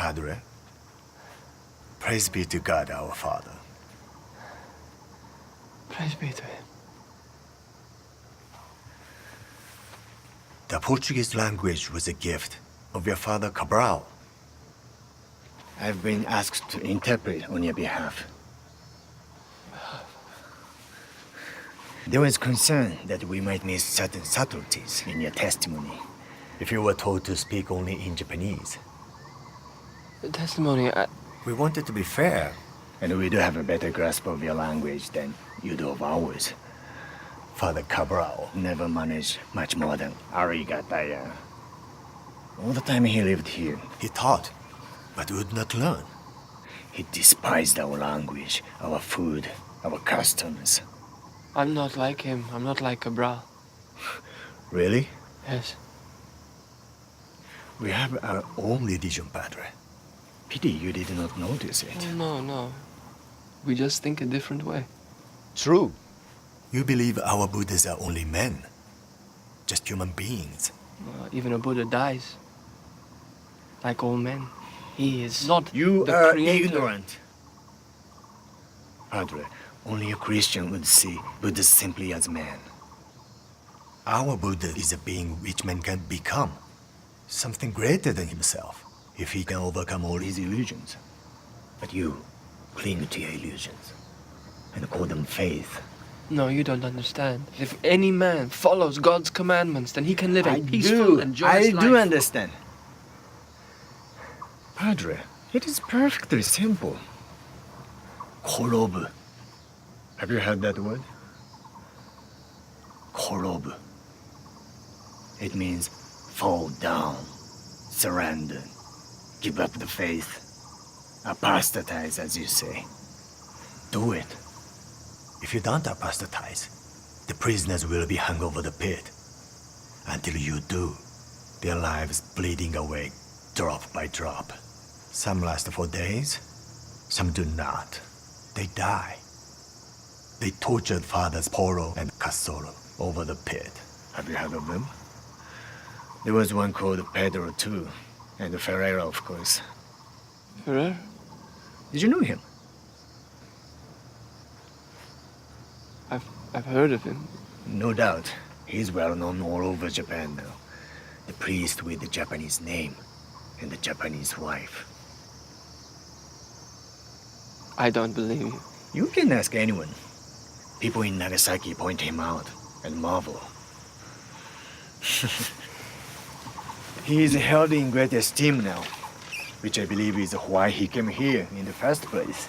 Padre, praise be to God our Father. Praise be to him. The Portuguese language was a gift of your father Cabral. I've been asked to interpret on your behalf. There was concern that we might miss certain subtleties in your testimony. If you were told to speak only in Japanese. The testimony, We wanted to be fair. And we do have a better grasp of your language than you do of ours. Father Cabral. Never managed much more than arigataya. All the time he lived here, He taught, but would not learn. he despised our language, our food, our customs. I'm not like him. I'm not like Cabral. Really? Yes. We have our own religion, Padre. Pity you did not notice it. Oh, no. We just think a different way. True. You believe our Buddhas are only men. Just human beings. Even a Buddha dies. Like all men. He is not You the are creator. ignorant. Padre, only a Christian would see Buddha simply as man. Our Buddha is a being which man can become. Something greater than himself, if he can overcome all his His illusions. But you cling to your illusions and call them faith. No, you don't understand. If any man follows God's commandments, then he can live a peaceful and joyous life. I do understand. Padre, it is perfectly simple. Korobu. Have you heard that word? Korobu. It means fall down, surrender, give up the faith, apostatize, as you say. Do it. If you don't apostatize, the prisoners will be hung over the pit. Until you do, their lives bleeding away, drop by drop. Some last for days, some do not. They die. They tortured fathers Poro and Casolo over the pit. Have you heard of them? There was one called Pedro too, and Ferreira, of course. Ferrer? Did you know him? I've heard of him. No doubt. He's well known all over Japan now. The priest with the Japanese name and the Japanese wife. I don't believe you. You can ask anyone. People in Nagasaki point him out and marvel. He is held in great esteem now, which I believe is why he came here in the first place.